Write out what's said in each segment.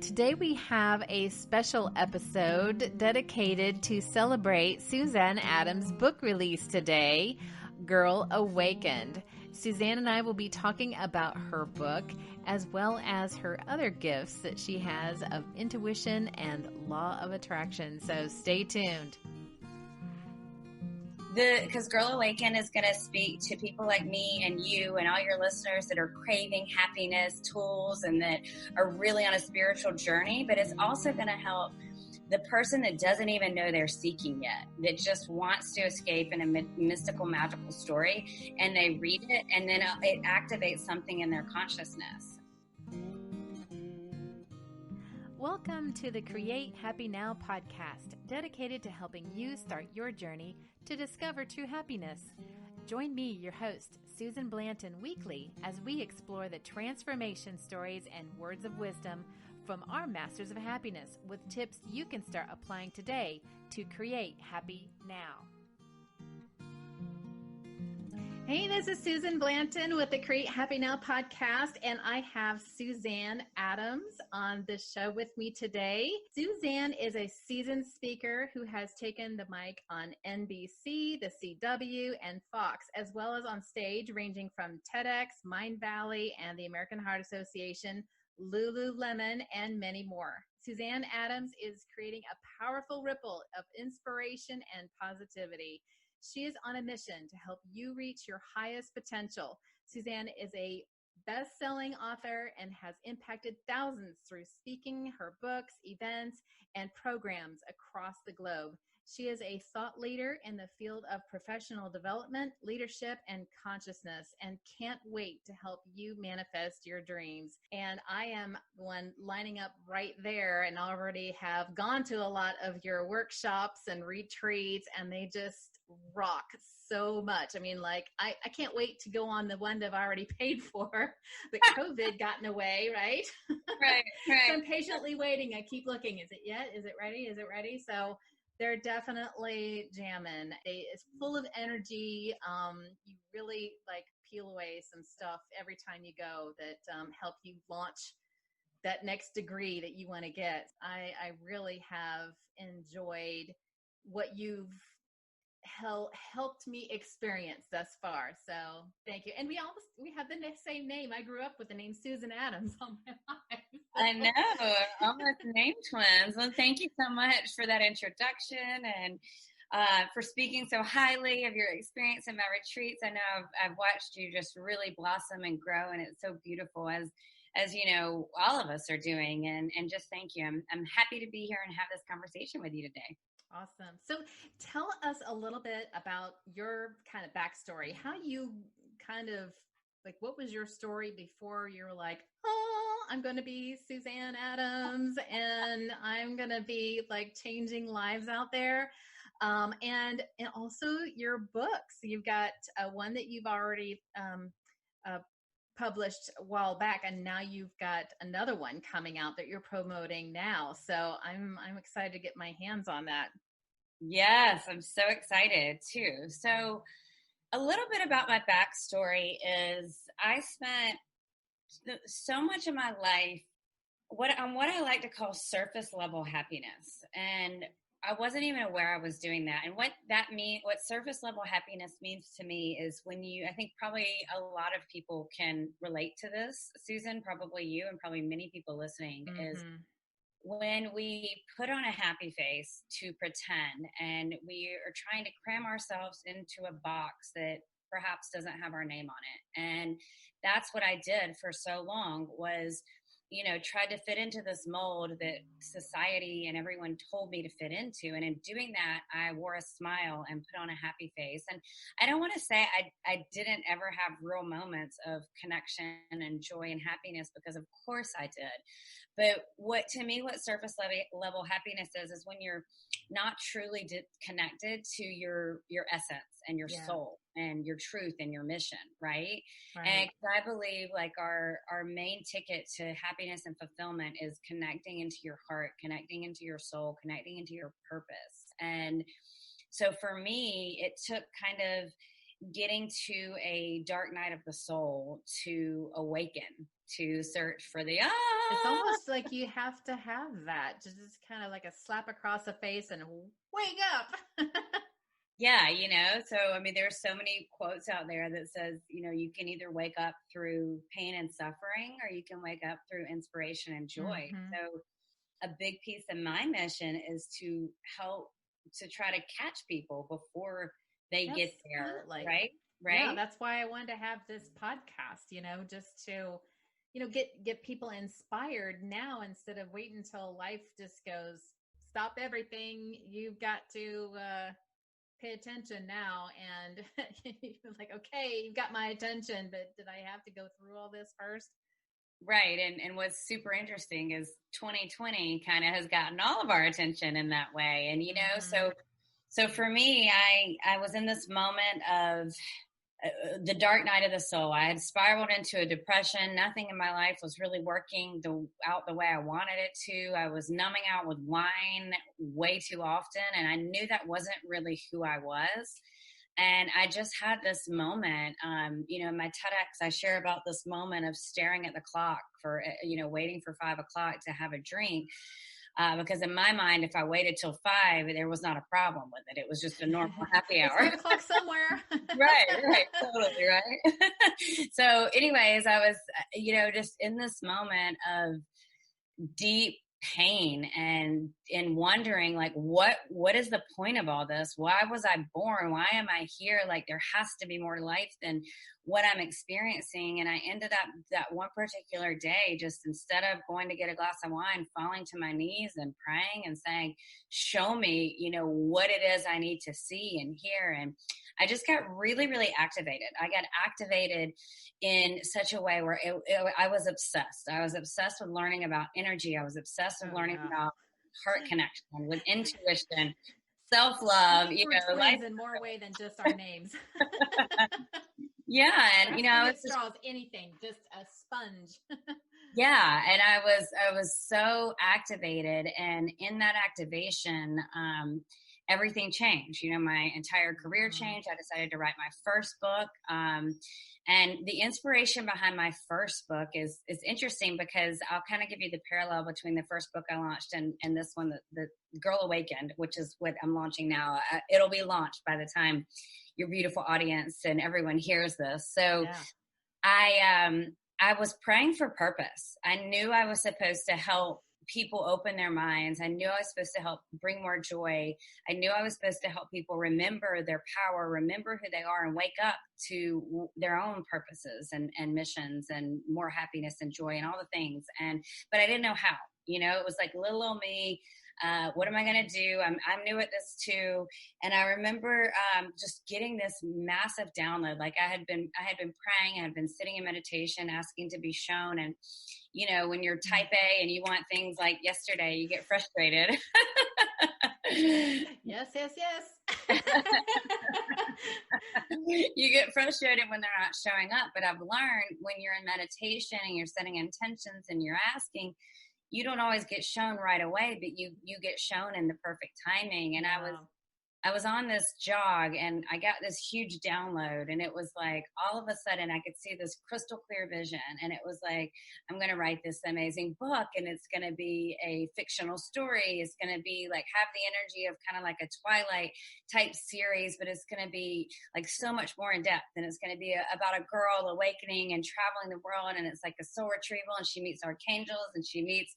Today we have a special episode dedicated to celebrate Suzanne Adams' book release today, Girl Awakened. Suzanne and I will be talking about her book as well as her other gifts that she has of intuition and law of attraction. So stay tuned. Because Girl Awaken is going to speak to people like me and you and all your listeners that are craving happiness tools and that are really on a spiritual journey, but it's also going to help the person that doesn't even know they're seeking yet, that just wants to escape in a mystical, magical story, and they read it, and then it activates something in their consciousness. Welcome to the Create Happy Now podcast, dedicated to helping you start your journey to discover true happiness. Join me, your host, Susan Blanton, weekly as we explore the transformation stories and words of wisdom from our masters of happiness with tips you can start applying today to create happy now. Hey, this is Susan Blanton with the Create Happy Now podcast, and I have Suzanne Adams on the show with me today. Suzanne is a seasoned speaker who has taken the mic on NBC, the CW, and Fox, as well as on stage ranging from TEDx, Mindvalley, and the American Heart Association, Lululemon, and many more. Suzanne Adams is creating a powerful ripple of inspiration and positivity. She is on a mission to help you reach your highest potential. Suzanne is a best-selling author and has impacted thousands through speaking, her books, events, and programs across the globe. She is a thought leader in the field of professional development, leadership, and consciousness, and can't wait to help you manifest your dreams. And I am one lining up right there and already have gone to a lot of your workshops and retreats, and they just rock so much. I mean, like, I can't wait to go on the one that I've already paid for, but COVID got in the way, right? Right. So I'm patiently waiting. I keep looking. Is it yet? Is it ready? Is it ready? So they're definitely jamming. It's full of energy. You really like peel away some stuff every time you go that help you launch that next degree that you want to get. I really have enjoyed what you've helped me experience thus far. So thank you. And we have the same name. I grew up with the name Suzanne Adams all my life. I know, almost name twins. Well, thank you so much for that introduction and for speaking so highly of your experience in my retreats. I know I've watched you just really blossom and grow, and it's so beautiful as you know, all of us are doing. And just thank you. I'm happy to be here and have this conversation with you today. Awesome. So tell us a little bit about your kind of backstory, how you kind of like, what was your story before you were like, oh, I'm going to be Suzanne Adams and I'm going to be like changing lives out there. And also your books. You've got one that you've already published a while back, and now you've got another one coming out that you're promoting now. So I'm excited to get my hands on that. Yes, I'm so excited too. So a little bit about my backstory is I spent so much of my life what I like to call surface level happiness. And I wasn't even aware I was doing that. And what surface level happiness means to me is when I think probably a lot of people can relate to this, Susan, probably you and probably many people listening, is when we put on a happy face to pretend and we are trying to cram ourselves into a box that perhaps doesn't have our name on it. And that's what I did for so long was, tried to fit into this mold that society and everyone told me to fit into. And in doing that, I wore a smile and put on a happy face. And I don't want to say I didn't ever have real moments of connection and joy and happiness, because of course I did. But what surface level happiness is when you're not truly connected to your essence and your soul and your truth and your mission, right? And I believe like our main ticket to happiness and fulfillment is connecting into your heart, connecting into your soul, connecting into your purpose. And so for me, it took kind of getting to a dark night of the soul to awaken, to search for the It's almost like you have to have that, just kind of like a slap across the face and wake up. Yeah, so I mean, there's so many quotes out there that says, you can either wake up through pain and suffering, or you can wake up through inspiration and joy. Mm-hmm. So a big piece of my mission is to help to try to catch people before they get there. Absolutely. Right. Yeah, that's why I wanted to have this podcast, just to, get people inspired now instead of waiting until life just goes, stop everything. You've got to pay attention now. And like, okay, you've got my attention, but did I have to go through all this first? Right. And what's super interesting is 2020 kind of has gotten all of our attention in that way. And, so for me, I was in this moment of the dark night of the soul. I had spiraled into a depression. Nothing in my life was really working out the way I wanted it to. I was numbing out with wine way too often. And I knew that wasn't really who I was. And I just had this moment, in my TEDx, I share about this moment of staring at the clock for, waiting for 5 o'clock to have a drink. Because in my mind, if I waited till 5, there was not a problem with it. It was just a normal happy hour. It's 5 o'clock somewhere. Right. Totally. Right. So anyways, I was, just in this moment of deep pain and wondering, like, what is the point of all this? Why was I born? Why am I here? Like, there has to be more life than what I'm experiencing. And I ended up that one particular day, just instead of going to get a glass of wine, falling to my knees and praying and saying, show me, what it is I need to see and hear. And I just got really, really activated. I got activated in such a way where I was obsessed. I was obsessed with learning about energy. I was obsessed with learning about heart connection, with intuition, self-love, life in more way than just our names. Yeah. And, I was straws, anything, just a sponge. Yeah. And I was so activated, and in that activation, everything changed. My entire career changed. I decided to write my first book. And the inspiration behind my first book is interesting, because I'll kind of give you the parallel between the first book I launched and this one, the Girl Awakened, which is what I'm launching now. It'll be launched by the time your beautiful audience and everyone hears this. So I was praying for purpose. I knew I was supposed to help people open their minds. I knew I was supposed to help bring more joy. I knew I was supposed to help people remember their power, remember who they are, and wake up to their own purposes and missions, and more happiness and joy and all the things. But I didn't know how. It was like little old me. What am I going to do? I'm new at this too. And I remember just getting this massive download. Like I had been praying, I had been sitting in meditation, asking to be shown. And, when you're type A and you want things like yesterday, you get frustrated. Yes. You get frustrated when they're not showing up. But I've learned, when you're in meditation and you're setting intentions and you're asking, you don't always get shown right away, but you get shown in the perfect timing. And wow. I was on this jog, and I got this huge download, and it was like, all of a sudden I could see this crystal clear vision. And it was like, I'm going to write this amazing book, and it's going to be a fictional story. It's going to be like, have the energy of kind of like a Twilight type series, but it's going to be like so much more in depth. And it's going to be about a girl awakening and traveling the world. And it's like a soul retrieval, and she meets archangels, and she meets,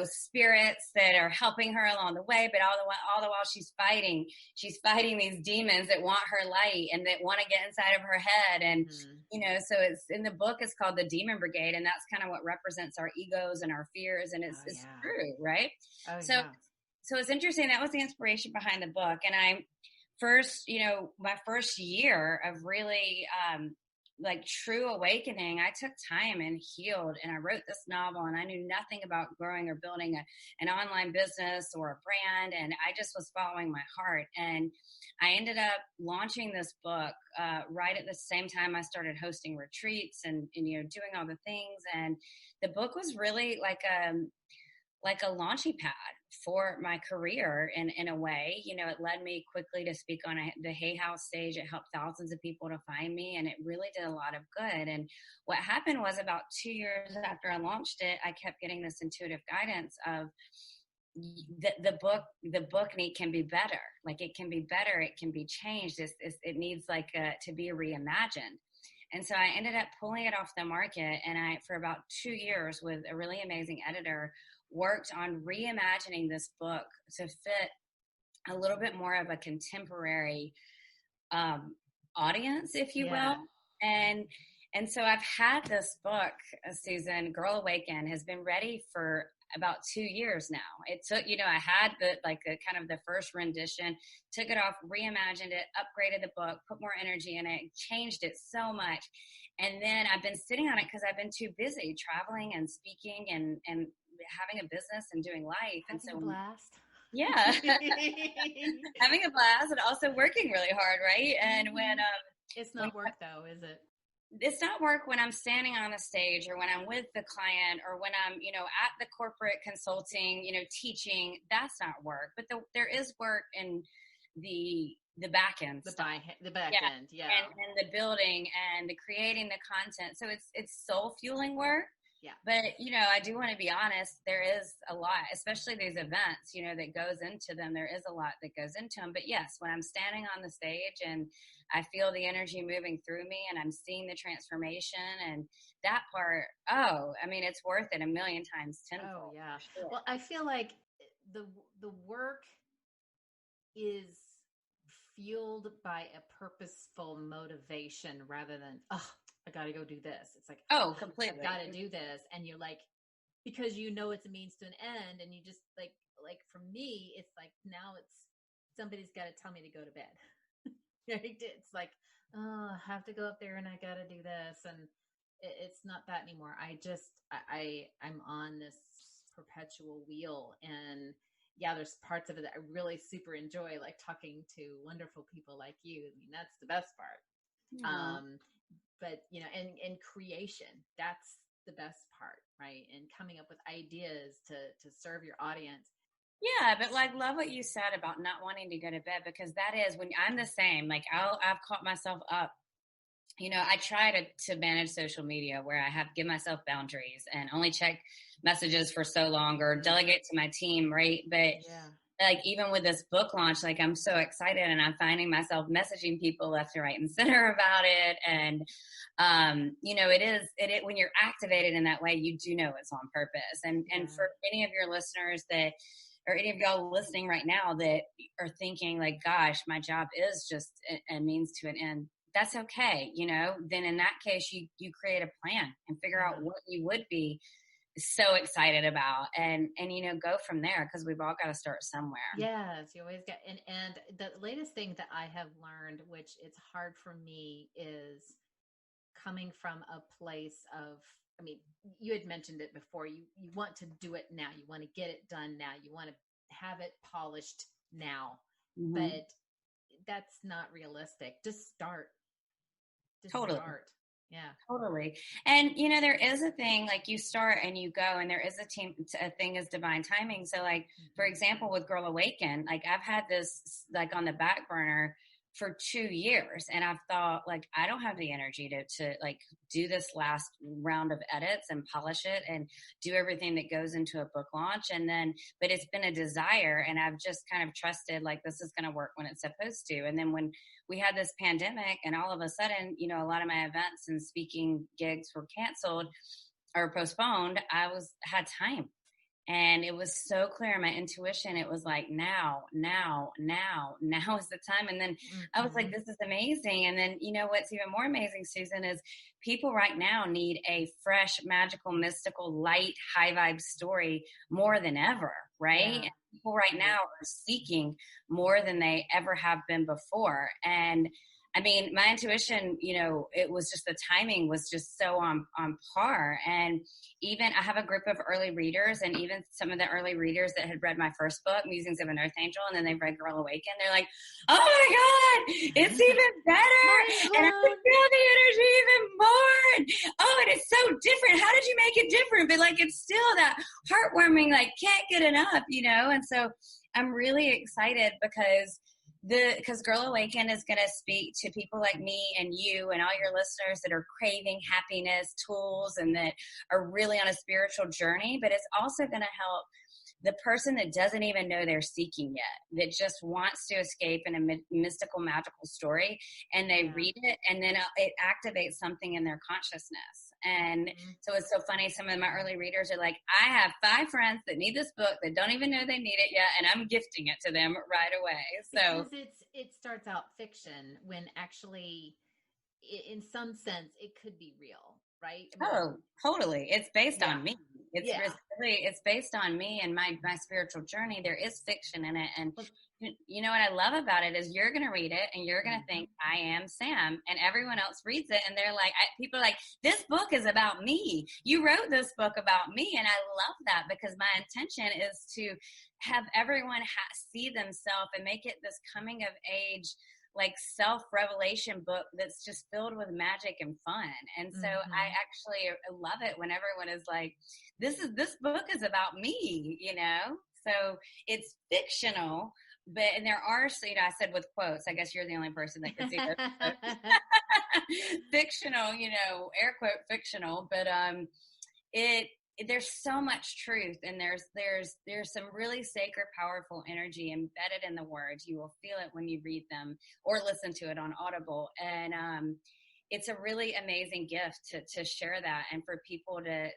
spirits that are helping her along the way. But all the while she's fighting these demons that want her light and that want to get inside of her head. And, so it's in the book, it's called The Demon Brigade. And that's kind of what represents our egos and our fears. And it's true. Right. So it's interesting. That was the inspiration behind the book. And my first year of really, like true awakening, I took time and healed, and I wrote this novel, and I knew nothing about growing or building an online business or a brand. And I just was following my heart. And I ended up launching this book right at the same time I started hosting retreats and doing all the things. And the book was really like a launching pad for my career in a way. You know, it led me quickly to speak on the Hay House stage. It helped thousands of people to find me, and it really did a lot of good. And what happened was about 2 years after I launched it, I kept getting this intuitive guidance of the book can be better. Like, it can be better. It can be changed. It needs to be reimagined. And so I ended up pulling it off the market, and I, for about 2 years with a really amazing editor, worked on reimagining this book to fit a little bit more of a contemporary audience, if you will. And so I've had this book, Susan, Girl Awaken, has been ready for about 2 years now. It took, I had the first rendition, took it off, reimagined it, upgraded the book, put more energy in it, changed it so much. And then I've been sitting on it because I've been too busy traveling and speaking and having a business and doing life. Having a blast. Yeah. Having a blast and also working really hard, right? And when it's not work though, is it? It's not work when I'm standing on the stage or when I'm with the client or when I'm, at the corporate consulting, teaching. That's not work. But there is work in the back end. The back end, yeah. And the building and the creating the content. So it's soul fueling work. Yeah. But, I do want to be honest, there is a lot, especially these events, that goes into them. There is a lot that goes into them. But yes, when I'm standing on the stage and I feel the energy moving through me and I'm seeing the transformation and that part, it's worth it a million times tenfold. Oh, yeah. Sure. Well, I feel like the work is fueled by a purposeful motivation rather than, I got to go do this. It's like, completely. I've got to do this. And you're like, because it's a means to an end. And you just like for me, it's like, now somebody's got to tell me to go to bed. It's like, I have to go up there and I got to do this. And it's not that anymore. I'm on this perpetual wheel, and there's parts of it that I really super enjoy, like talking to wonderful people like you. I mean, that's the best part. Mm-hmm. But, and creation, that's the best part, right? And coming up with ideas to serve your audience. Yeah, but love what you said about not wanting to go to bed, because that is when I'm the same. Like I've caught myself up. I try to manage social media where I give myself boundaries and only check messages for so long or delegate to my team, right? But even with this book launch, I'm so excited and I'm finding myself messaging people left and right and center about it. And, it when you're activated in that way, you do know it's on purpose. And for any of your listeners or any of y'all listening right now that are thinking like, gosh, my job is just a means to an end. That's okay. Then in that case, you create a plan and figure out what you would be so excited about and go from there, because we've all got to start somewhere. Yes, you always get and the latest thing that I have learned, which it's hard for me, is coming from a place of, you had mentioned it before, you want to do it now, you want to get it done now, you want to have it polished now. Mm-hmm. But that's not realistic. Just start. Totally. Start. Yeah, totally. And, there is a thing, like you start and you go, and there is a thing is divine timing. So for example, with Girl Awaken, I've had this on the back burner for 2 years. And I've thought I don't have the energy to do this last round of edits and polish it and do everything that goes into a book launch. But it's been a desire, and I've just kind of trusted this is going to work when it's supposed to. And then when we had this pandemic and all of a sudden, a lot of my events and speaking gigs were canceled or postponed, had time. And it was so clear in my intuition. It was now is the time. And then I was like, this is amazing. And then, what's even more amazing, Susan, is people right now need a fresh, magical, mystical, light, high vibe story more than ever, right? Yeah. And people right now are seeking more than they ever have been before. And I mean, my intuition, it was just the timing was just so on par. And even I have a group of early readers, and even some of the early readers that had read my first book, Musings of an Earth Angel, and then they read Girl Awaken, they're like, oh my God, it's even better. And I can feel the energy even more. And, oh, and it's so different. How did you make it different? But like, it's still that heartwarming, like can't get enough, And so I'm really excited because Girl Awaken is going to speak to people like me and you and all your listeners that are craving happiness tools and that are really on a spiritual journey. But it's also going to help the person that doesn't even know they're seeking yet, that just wants to escape in a mystical, magical story, and they read it, and then it activates something in their consciousness. And so it's so funny. Some of my early readers are like, I have 5 friends that need this book that don't even know they need it yet, and I'm gifting it to them right away. So because it starts out fiction when actually, in some sense, it could be real, right? Oh, totally. It's based on me. It's based on me and my spiritual journey. There is fiction in it. And you know what I love about it is you're going to read it and you're going to think, I am Sam, and everyone else reads it. And they're like, people are like, this book is about me. You wrote this book about me. And I love that because my intention is to have everyone see themselves and make it this coming of age, like self-revelation book that's just filled with magic and fun. And so I actually love it when everyone is like, this book is about me, So it's fictional, and there are, I said with quotes, I guess you're the only person that can see those. Fictional, air quote fictional, but there's so much truth, and there's some really sacred, powerful energy embedded in the words. You will feel it when you read them or listen to it on Audible. And it's a really amazing gift to share that, and for people to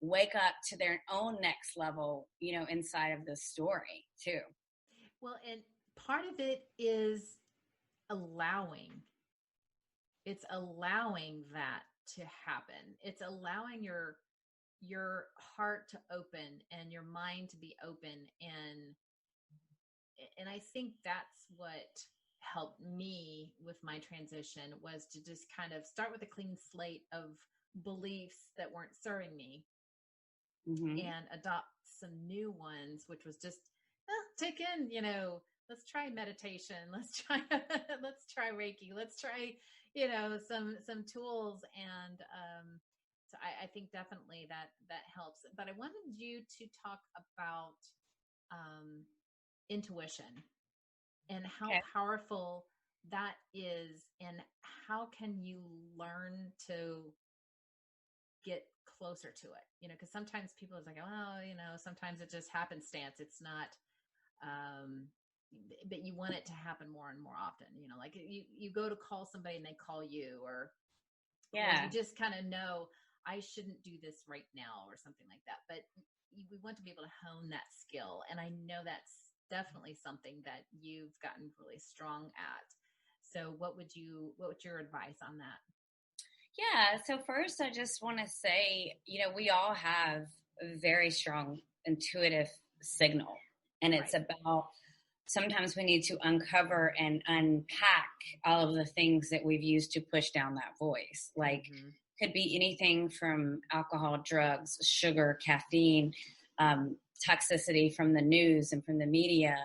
wake up to their own next level, inside of this story too. Well, and part of it is allowing. It's allowing that to happen. It's allowing your heart to open and your mind to be open. And I think that's what helped me with my transition, was to just kind of start with a clean slate of beliefs that weren't serving me and adopt some new ones, which was just take in, let's try meditation. Let's try Reiki. Let's try, some tools. And, so I think definitely that helps. But I wanted you to talk about intuition and how powerful that is, and how can you learn to get closer to it? Because sometimes people are like, oh, sometimes it just happenstance. It's not, but you want it to happen more and more often. Like you go to call somebody and they call you, or you just kind of know, I shouldn't do this right now or something like that. But we want to be able to hone that skill. And I know that's definitely something that you've gotten really strong at. So what's your advice on that? Yeah. So first, I just want to say, we all have a very strong intuitive signal, and it's about, sometimes we need to uncover and unpack all of the things that we've used to push down that voice. Like, could be anything from alcohol, drugs, sugar, caffeine, toxicity from the news and from the media,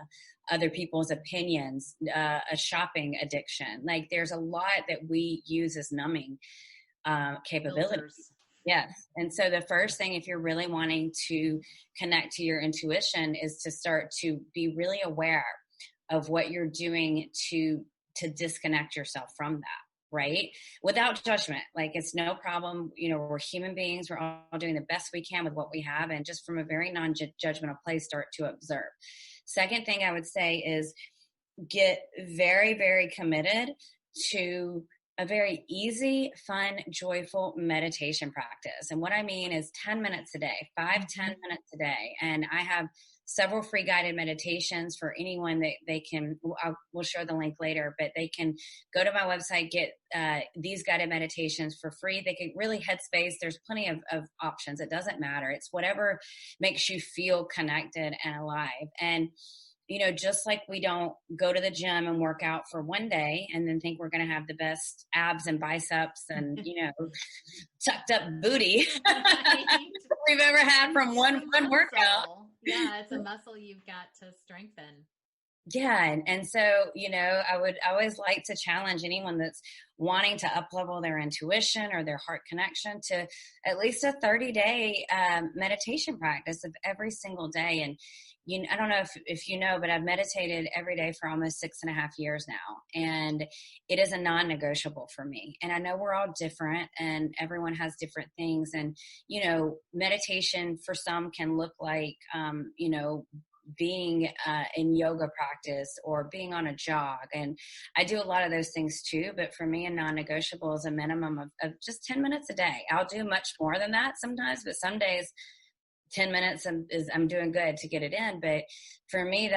other people's opinions, a shopping addiction. Like, there's a lot that we use as numbing capabilities. Yes. And so the first thing, if you're really wanting to connect to your intuition, is to start to be really aware of what you're doing to disconnect yourself from that. Right? Without judgment. Like, it's no problem. We're human beings. We're all doing the best we can with what we have. And just from a very non-judgmental place, start to observe. Second thing I would say is get very, very committed to a very easy, fun, joyful meditation practice. And what I mean is 10 minutes a day, 10 minutes a day. And I have several free guided meditations for anyone that they can, we'll share the link later, but they can go to my website, get these guided meditations for free. They can really Headspace. There's plenty of options. It doesn't matter. It's whatever makes you feel connected and alive. And just like we don't go to the gym and work out for one day and then think we're going to have the best abs and biceps and, tucked up booty we've ever had from one workout. Yeah, it's a muscle you've got to strengthen. Yeah. And so, I would always like to challenge anyone that's wanting to up-level their intuition or their heart connection to at least a 30-day meditation practice of every single day. And, I don't know if you know, but I've meditated every day for almost 6.5 years now. And it is a non-negotiable for me. And I know we're all different and everyone has different things. And, meditation for some can look like, being in yoga practice or being on a jog. And I do a lot of those things too. But for me, a non-negotiable is a minimum of just 10 minutes a day. I'll do much more than that sometimes, but some days 10 minutes I'm doing good to get it in. But for me,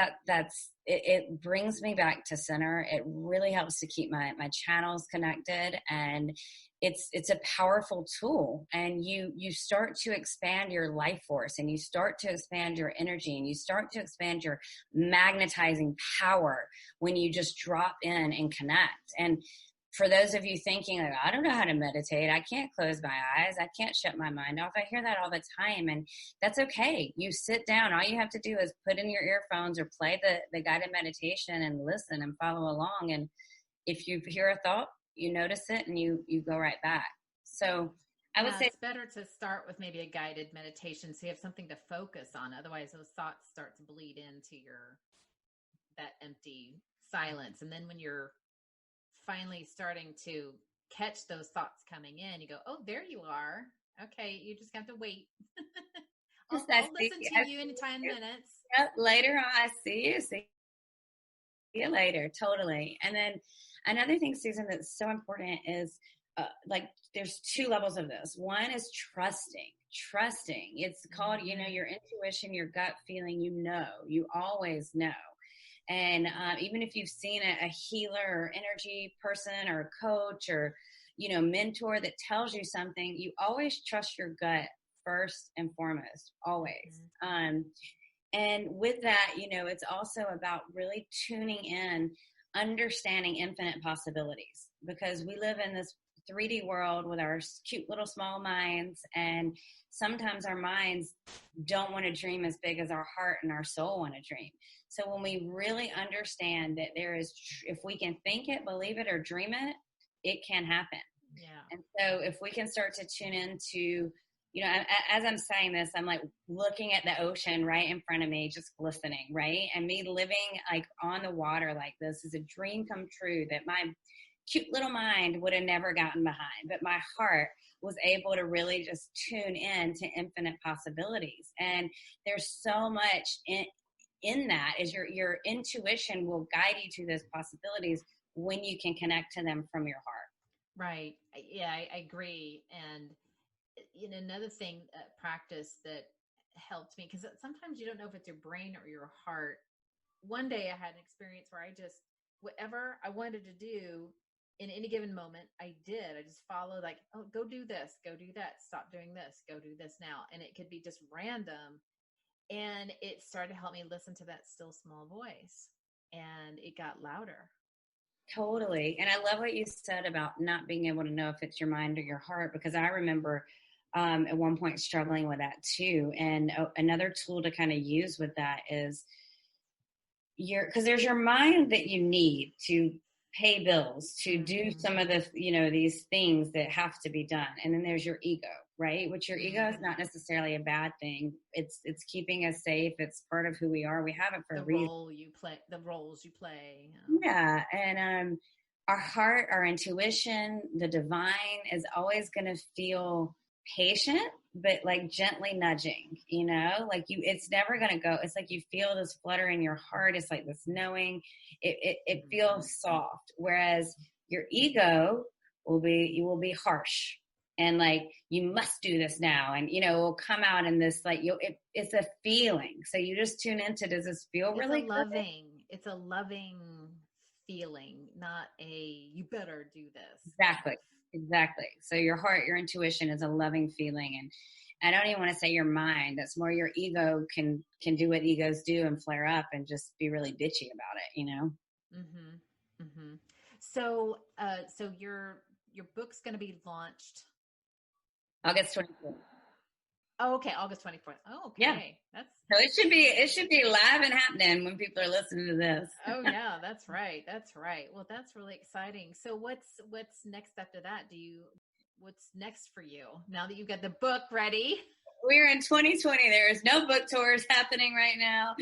it brings me back to center. It really helps to keep my channels connected, and it's a powerful tool. And you start to expand your life force, and you start to expand your energy, and you start to expand your magnetizing power when you just drop in and connect. And for those of you thinking, like, I don't know how to meditate, I can't close my eyes, I can't shut my mind off, I hear that all the time. And that's okay. You sit down. All you have to do is put in your earphones or play the guided meditation and listen and follow along. And if you hear a thought, you notice it and you go right back. So I would say it's better to start with maybe a guided meditation so you have something to focus on. Otherwise, those thoughts start to bleed into that empty silence. And then when you're finally starting to catch those thoughts coming in, you go, oh, there you are. Okay, you just have to wait. I'll listen to you in 10 minutes. Yep, later on, I see you. See you later. Totally. And then another thing, Susan, that's so important is there's two levels of this. One is trusting. It's called, your intuition, your gut feeling, you always know. And even if you've seen a healer or energy person or a coach or, mentor that tells you something, you always trust your gut first and foremost, always. And with that, it's also about really tuning in, understanding infinite possibilities, because we live in this 3D world with our cute little small minds. And sometimes our minds don't want to dream as big as our heart and our soul want to dream. So when we really understand that if we can think it, believe it, or dream it, it can happen. Yeah. And so if we can start to tune into, as I'm saying this, I'm like looking at the ocean right in front of me, just glistening, right? And me living like on the water like this is a dream come true that my cute little mind would have never gotten behind. But my heart was able to really just tune in to infinite possibilities. And there's so much in that is your intuition will guide you to those possibilities when you can connect to them from your heart. Right. Yeah, I agree. And another thing, practice that helped me, because sometimes you don't know if it's your brain or your heart. One day I had an experience where whatever I wanted to do in any given moment, I did. I just followed, like, oh, go do this, go do that, stop doing this, go do this now. And it could be just random. And it started to help me listen to that still small voice, and it got louder. Totally. And I love what you said about not being able to know if it's your mind or your heart, because I remember at one point struggling with that too. And another tool to kind of use with that is because there's your mind that you need to pay bills, to do some of the, these things that have to be done. And then there's your ego, right? Which your ego is not necessarily a bad thing. It's keeping us safe. It's part of who we are. We have it for a reason. The roles you play. Yeah. And our heart, our intuition, the divine is always going to feel patient, but like gently nudging, it's never going to go. It's like you feel this flutter in your heart. It's like this knowing. It feels soft. Whereas your ego will be harsh and like, you must do this now. And, it will come out in this, like, it's a feeling. So you just tune into, does this feel really loving? It's a loving feeling, not you better do this. Exactly. So your heart, your intuition is a loving feeling. I don't even want to say your mind. That's more your ego can do what egos do and flare up and just be really bitchy about it, you know? Mm-hmm. Mm-hmm. So, so your book's going to be launched August 24th. Oh, okay, August 24th. Oh, Yeah. okay. So it should be live and happening when people are listening to this. Oh yeah, that's right. That's right. Well, that's really exciting. So what's next after that? What's next for you now that you've got the book ready? We're in 2020. There is no book tours happening right now.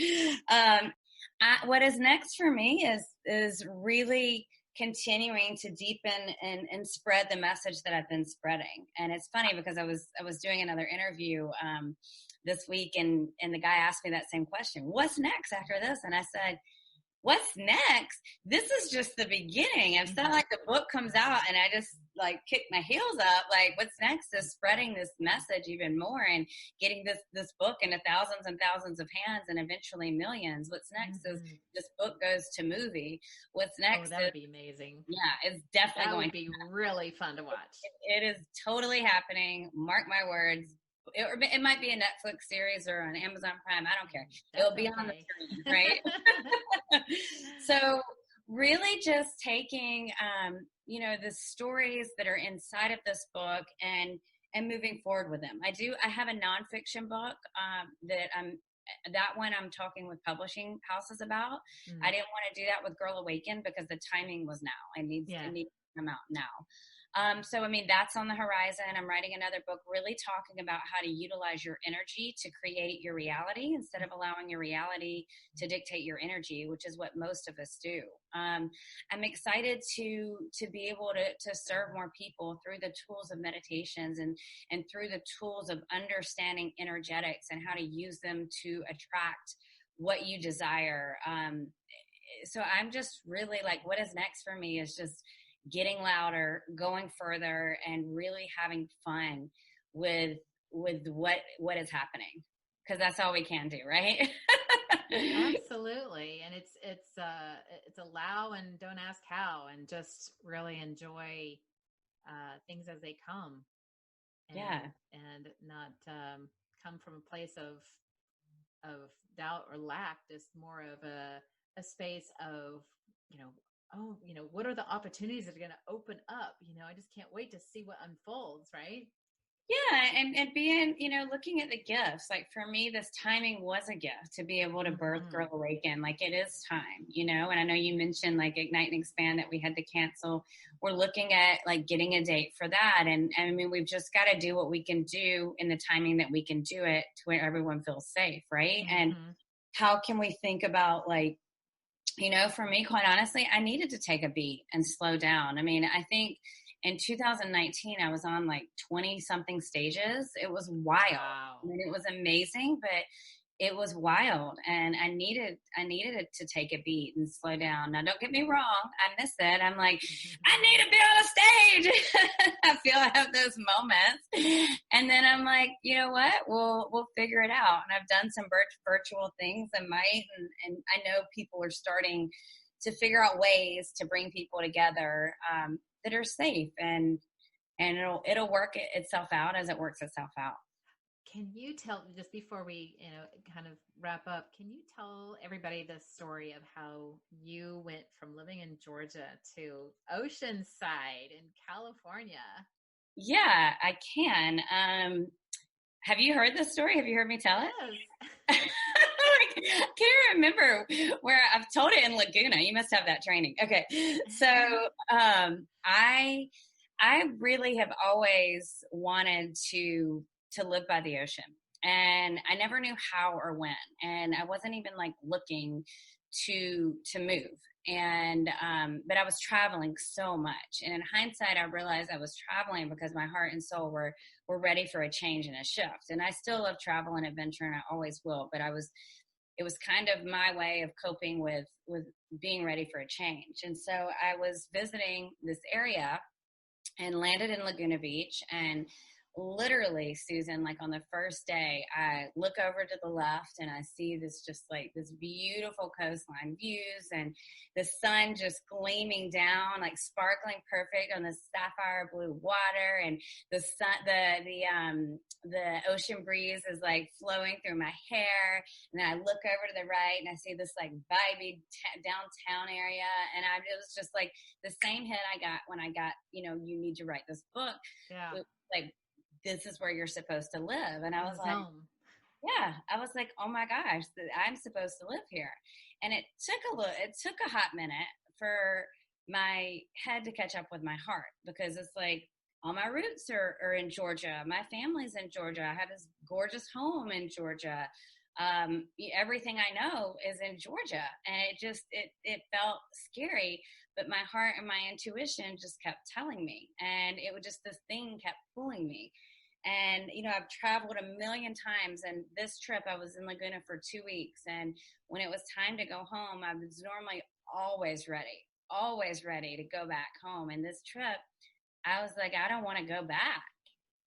What is next for me is really continuing to deepen and spread the message that I've been spreading. And it's funny because I was doing another interview this week, and the guy asked me that same question: "What's next after this?" And I said, "What's next? This is just the beginning." It's not like the book comes out and I just like kick my heels up. Like, what's next is spreading this message even more and getting this book into thousands and thousands of hands and eventually millions. What's next is this book goes to movie. What's next? That would be amazing. Yeah, it's definitely going to be really fun to watch. It is totally happening. Mark my words. It might be a Netflix series or on Amazon Prime. I don't care. It'll be on the screen, right? So really just taking, the stories that are inside of this book and moving forward with them. I have a nonfiction book that one I'm talking with publishing houses about. I didn't want to do that with Girl Awaken because the timing was now. It needs to come out now. So, that's on the horizon. I'm writing another book really talking about how to utilize your energy to create your reality instead of allowing your reality to dictate your energy, which is what most of us do. I'm excited to be able to serve more people through the tools of meditations and through the tools of understanding energetics and how to use them to attract what you desire. So I'm just really like, what is next for me is just getting louder, going further, and really having fun with what is happening, because that's all we can do, right? Absolutely. And it's allow and don't ask how, and just really enjoy things as they come. And not come from a place of doubt or lack, just more of a space of, what are the opportunities that are going to open up? I just can't wait to see what unfolds, right? Yeah. And being, looking at the gifts, like for me, this timing was a gift to be able to birth Girl Awaken. Like it is time, and I know you mentioned like Ignite and Expand that we had to cancel. We're looking at like getting a date for that. And we've just got to do what we can do in the timing that we can do it to where everyone feels safe. Right. And how can we think about like, for me, quite honestly, I needed to take a beat and slow down. I think in 2019, I was on like 20 something stages. It was wild. Wow. It was amazing, but it was wild. And I needed it to take a beat and slow down. Now, don't get me wrong. I miss it. I'm like, I need to be on a stage. I feel I have those moments. And then I'm like, you know what? We'll figure it out. And I've done some virtual things and I know people are starting to figure out ways to bring people together that are safe, and it'll work itself out as it works itself out. Can you tell, just before we, kind of wrap up, can you tell everybody the story of how you went from living in Georgia to Oceanside in California? Yeah, I can. Have you heard this story? Have you heard me tell it? I can't remember where I've told it in Laguna. You must have that training. Okay. So, I really have always wanted to live by the ocean, and I never knew how or when, and I wasn't even like looking to move. And, but I was traveling so much. And in hindsight, I realized I was traveling because my heart and soul were ready for a change and a shift. And I still love travel and adventure, and I always will, but it was kind of my way of coping with being ready for a change. And so I was visiting this area and landed in Laguna Beach and literally, Susan, like on the first day, I look over to the left and I see this just like this beautiful coastline views and the sun just gleaming down, like sparkling perfect on the sapphire blue water, and the sun, the ocean breeze is like flowing through my hair. And then I look over to the right and I see this like vibey downtown area, and it was just like the same hit I got when I got, you need to write this book. Yeah. Like, this is where you're supposed to live. And I was like, home. yeah, I was like, oh my gosh, I'm supposed to live here. And it took a hot minute for my head to catch up with my heart, because it's like all my roots are in Georgia. My family's in Georgia. I have this gorgeous home in Georgia. Everything I know is in Georgia. And it felt scary, but my heart and my intuition just kept telling me, and it was just, this thing kept pulling me. And, I've traveled a million times, and this trip I was in Laguna for 2 weeks. And when it was time to go home, I was normally always ready to go back home. And this trip, I was like, I don't want to go back.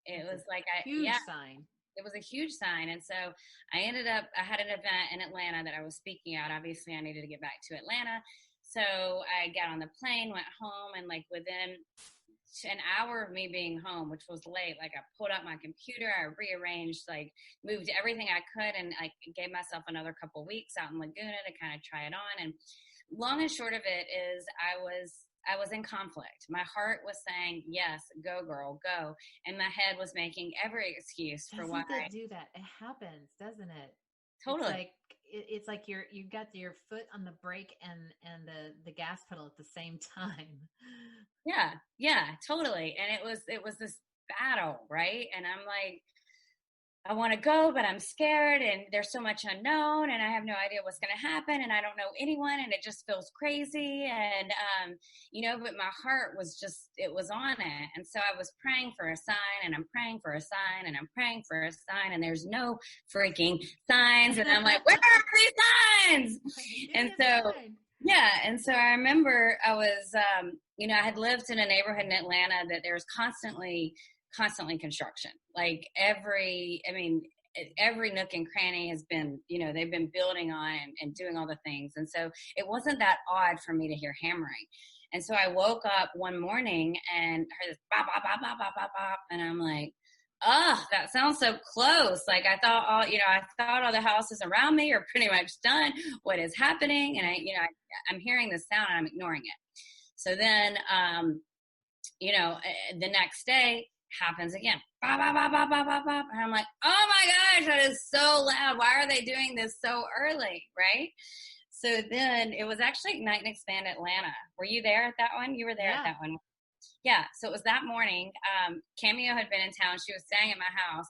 It was like, huge sign. It was a huge sign. And so I had an event in Atlanta that I was speaking at. Obviously I needed to get back to Atlanta. So I got on the plane, went home, and like within an hour of me being home, which was late, like I pulled out my computer, I rearranged, like moved everything I could, and I gave myself another couple weeks out in Laguna to kind of try it on. And long and short of it is I was in conflict. My heart was saying, yes, go girl, go. And my head was making every excuse for why. Doesn't it do that? It happens, doesn't it? Totally. It's like you got your foot on the brake and the gas pedal at the same time. Yeah, totally. And it was this battle, right? And I'm like, I want to go, but I'm scared, and there's so much unknown, and I have no idea what's going to happen, and I don't know anyone, and it just feels crazy. And, but my heart was it was on it. And so I was praying for a sign, and I'm praying for a sign, and I'm praying for a sign, and there's no freaking signs. And I'm like, where are these signs? And so, yeah. And so I remember I was, I had lived in a neighborhood in Atlanta that there's constantly construction. Like every nook and cranny has been, they've been building on and doing all the things. And so it wasn't that odd for me to hear hammering. And so I woke up one morning and heard this bop, bop, bop, bop, bop, bop, bop. And I'm like, oh, that sounds so close. Like I thought all the houses around me are pretty much done. What is happening? And I'm hearing this sound and I'm ignoring it. So then, the next day, happens again. Bop, bop, bop, bop, bop, bop, bop. And I'm like, oh my gosh, that is so loud. Why are they doing this so early? Right? So then it was actually Ignite and Expand Atlanta. Were you there at that one? You were there at that one. Yeah. So it was that morning. Cameo had been in town. She was staying at my house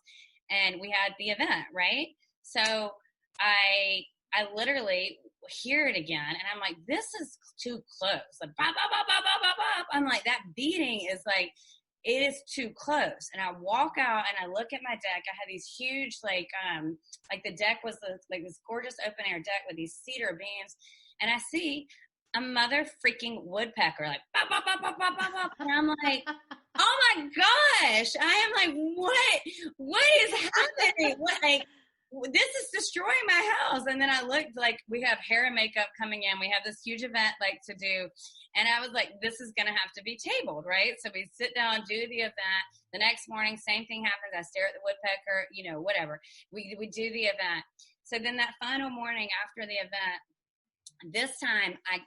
and we had the event, right? So I literally hear it again and I'm like, this is too close. Like, bop, bop, bop, bop, bop, bop, bop. I'm like, that beating is like, it is too close. And I walk out and I look at my deck. I had these huge, like the deck was like this gorgeous open air deck with these cedar beams. And I see a mother freaking woodpecker, like, bop, bop, bop, bop, bop, bop, bop. And I'm like, oh my gosh. I am like, what is happening? This is destroying my house. And then I looked, like, we have hair and makeup coming in. We have this huge event to do. And I was like, this is going to have to be tabled, right? So we sit down, do the event. The next morning, same thing happens. I stare at the woodpecker, whatever. We do the event. So then that final morning after the event, this time I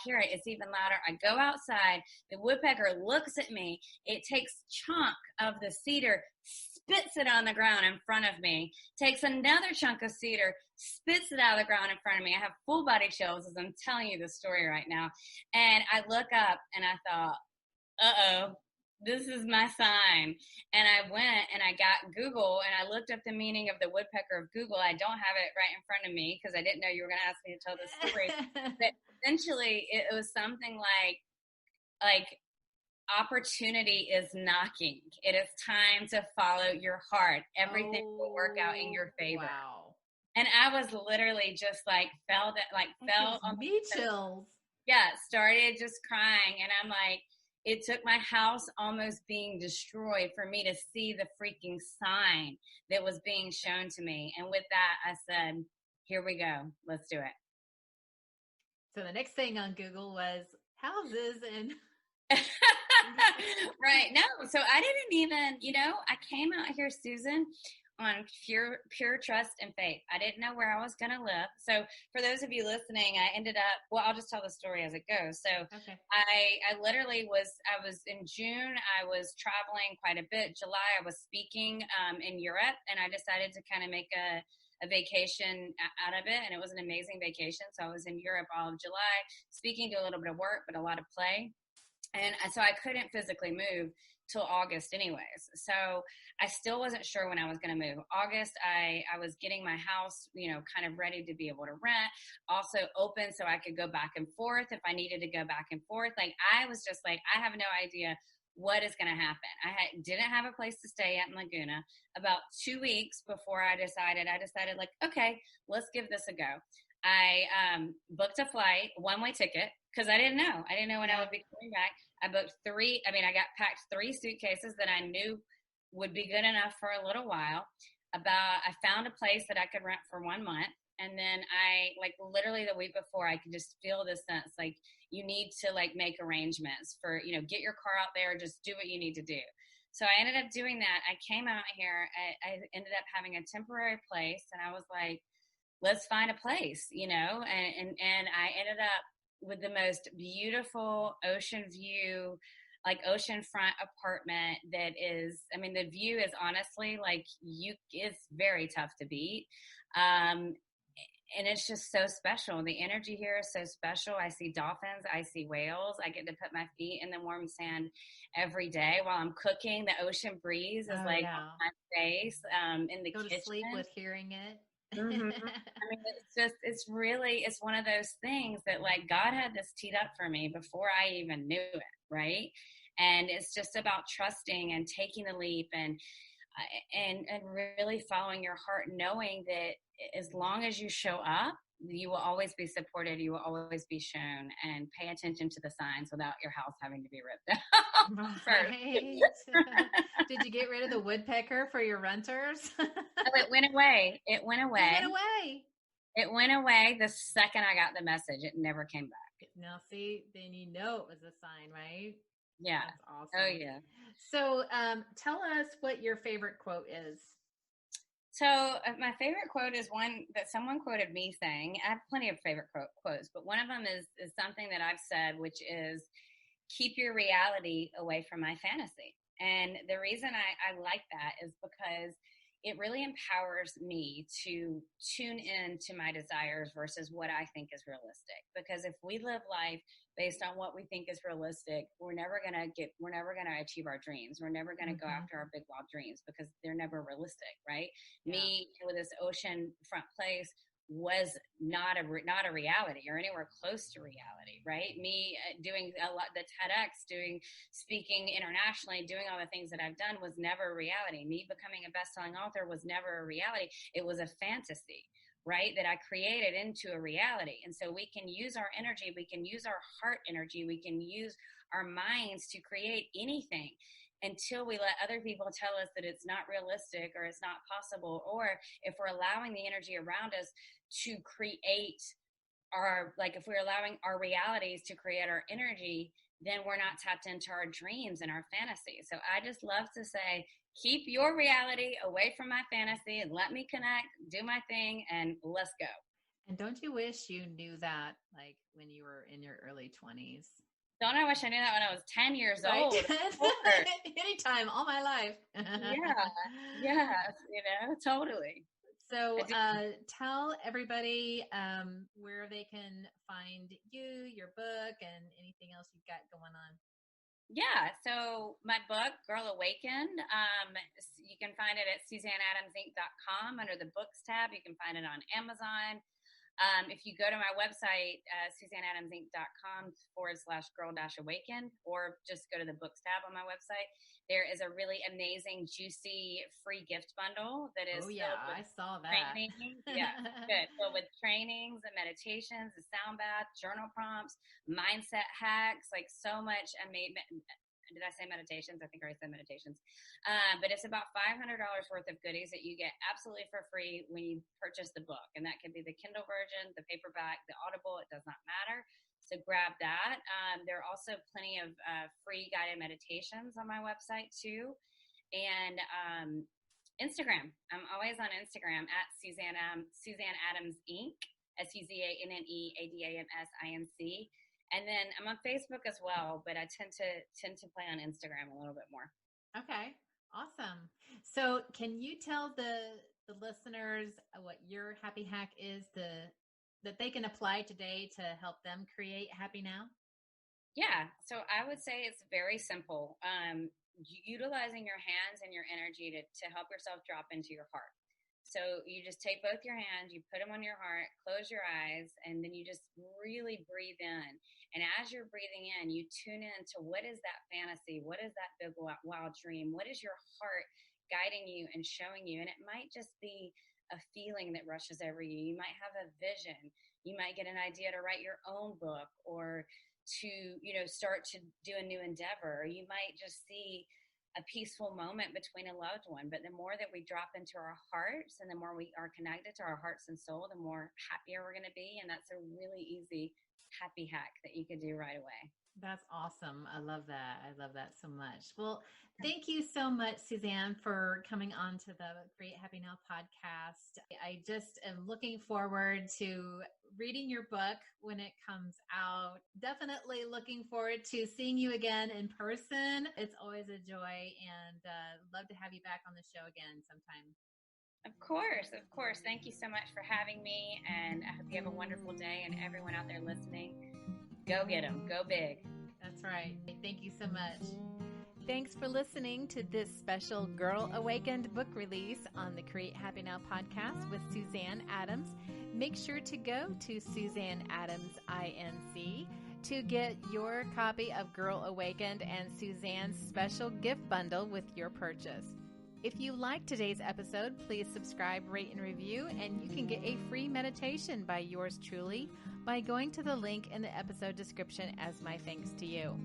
hear it. It's even louder. I go outside. The woodpecker looks at me. It takes chunk of the cedar, spits it on the ground in front of me, takes another chunk of cedar, spits it out of the ground in front of me. I have full body chills as I'm telling you this story right now. And I look up and I thought, uh-oh, this is my sign. And I went and I got Google and I looked up the meaning of the woodpecker of Google. I don't have it right in front of me because I didn't know you were going to ask me to tell this story. But essentially it was something like opportunity is knocking. It is time to follow your heart. Everything will work out in your favor. Wow. And I was literally just fell on me chills. Yeah, started just crying. And I'm like, it took my house almost being destroyed for me to see the freaking sign that was being shown to me. And with that, I said, here we go. Let's do it. So the next thing on Google was houses and right. No. So I didn't even, I came out here, Susan, on pure trust and faith. I didn't know where I was going to live. So for those of you listening, I ended up, well, I'll just tell the story as it goes. So okay. I literally I was in June, I was traveling quite a bit. July, I was speaking in Europe, and I decided to kind of make a vacation out of it. And it was an amazing vacation. So I was in Europe all of July, speaking, do a little bit of work, but a lot of play. And so I couldn't physically move till August anyways. So I still wasn't sure when I was going to move. August, I was getting my house, kind of ready to be able to rent, also open so I could go back and forth if I needed to go back and forth. Like, I was just like, I have no idea what is going to happen. I didn't have a place to stay at in Laguna. About 2 weeks before I decided like, okay, let's give this a go. I booked a flight, one-way ticket, because I didn't know when I would be coming back. I got packed 3 suitcases that I knew would be good enough for a little while. I found a place that I could rent for 1 month. And then literally the week before, I could just feel this sense, like, you need to make arrangements for, get your car out there, just do what you need to do. So I ended up doing that. I came out here, I ended up having a temporary place, and I was like, let's find a place, and I ended up with the most beautiful ocean view, oceanfront apartment that is, the view is honestly it's very tough to beat. And it's just so special. The energy here is so special. I see dolphins, I see whales. I get to put my feet in the warm sand every day while I'm cooking. The ocean breeze is on my face, in the kitchen. Go to sleep with hearing it. Mm-hmm. It's one of those things that God had this teed up for me before I even knew it, right? And it's just about trusting and taking the leap and really following your heart, knowing that as long as you show up, you will always be supported, you will always be shown, and pay attention to the signs without your house having to be ripped out. Right. Did you get rid of the woodpecker for your renters? Oh, it went away. It went away the second I got the message. It never came back. Now, see, then it was a sign, right? Yeah. That's awesome. Oh, yeah. So tell us what your favorite quote is. So my favorite quote is one that someone quoted me saying. I have plenty of favorite quotes, but one of them is something that I've said, which is, keep your reality away from my fantasy. And the reason I like that is because it really empowers me to tune in to my desires versus what I think is realistic. Because if we live life based on what we think is realistic, we're never going to achieve our dreams. We're never going to go after our big, wild dreams because they're never realistic, right? Yeah. Me with this ocean front place was not a reality or anywhere close to reality, right? Me doing a lot, the TEDx, speaking internationally, doing all the things that I've done was never a reality. Me becoming a best-selling author was never a reality. It was a fantasy, right? That I created into a reality. And so we can use our energy, we can use our heart energy, we can use our minds to create anything, until we let other people tell us that it's not realistic or it's not possible, or if we're allowing the energy around us to create if we're allowing our realities to create our energy, then we're not tapped into our dreams and our fantasies. So I just love to say, keep your reality away from my fantasy and let me connect, do my thing, and let's go. And don't you wish you knew that when you were in your early 20s? Don't I wish I knew that when I was 10 years old? Anytime, all my life. Yeah, totally. So tell everybody where they can find you, your book, and anything else you've got going on. Yeah, so my book, Girl Awakened, you can find it at SuzanneAdamsInc.com under the books tab. You can find it on Amazon. If you go to my website, SuzanneAdamsInc.com/girl-awakened, or just go to the books tab on my website, there is a really amazing, juicy, free gift bundle that is filled with I saw that. trainings. Yeah, good. Filled with trainings and meditations, a sound bath, journal prompts, mindset hacks, like so much amazing. Did I say meditations? I think I already said meditations. But it's about $500 worth of goodies that you get absolutely for free when you purchase the book. And that could be the Kindle version, the paperback, the Audible. It does not matter. So grab that. There are also plenty of free guided meditations on my website too. And Instagram. I'm always on Instagram at Suzanne Adams Inc. SuzanneAdamsinc. And then I'm on Facebook as well, but I tend to play on Instagram a little bit more. Okay, awesome. So can you tell the listeners what your happy hack is that they can apply today to help them create happy now? Yeah, so I would say it's very simple. Utilizing your hands and your energy to help yourself drop into your heart. So you just take both your hands, you put them on your heart, close your eyes, and then you just really breathe in. And as you're breathing in, you tune in to what is that fantasy? What is that big wild dream? What is your heart guiding you and showing you? And it might just be a feeling that rushes over you. You might have a vision. You might get an idea to write your own book, or to, start to do a new endeavor. Or you might just see a peaceful moment between a loved one. But the more that we drop into our hearts and the more we are connected to our hearts and soul, the more happier we're going to be. And that's a really easy happy hack that you could do right away. That's awesome. I love that. I love that so much. Well, thank you so much, Suzanne, for coming on to the Create Happy Now podcast. I just am looking forward to reading your book when it comes out. Definitely looking forward to seeing you again in person. It's always a joy, and love to have you back on the show again sometime. Of course. Thank you so much for having me, and I hope you have a wonderful day, and everyone out there listening, go get them. Go big. That's right. Thank you so much. Thanks for listening to this special Girl Awakened book release on the Create Happy Now podcast with Suzanne Adams. Make sure to go to Suzanne Adams INC to get your copy of Girl Awakened and Suzanne's special gift bundle with your purchase. If you like today's episode, please subscribe, rate, and review, and you can get a free meditation by yours truly by going to the link in the episode description as my thanks to you.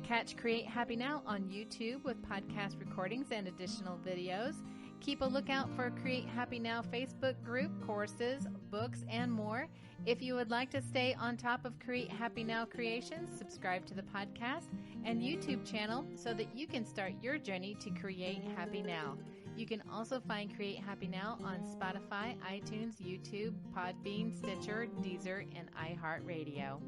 Catch Create Happy Now on YouTube with podcast recordings and additional videos. Keep a lookout for Create Happy Now Facebook group, courses, books, and more. If you would like to stay on top of Create Happy Now creations, subscribe to the podcast and YouTube channel so that you can start your journey to create happy now. You can also find Create Happy Now on Spotify, iTunes, YouTube, Podbean, Stitcher, Deezer, and iHeartRadio.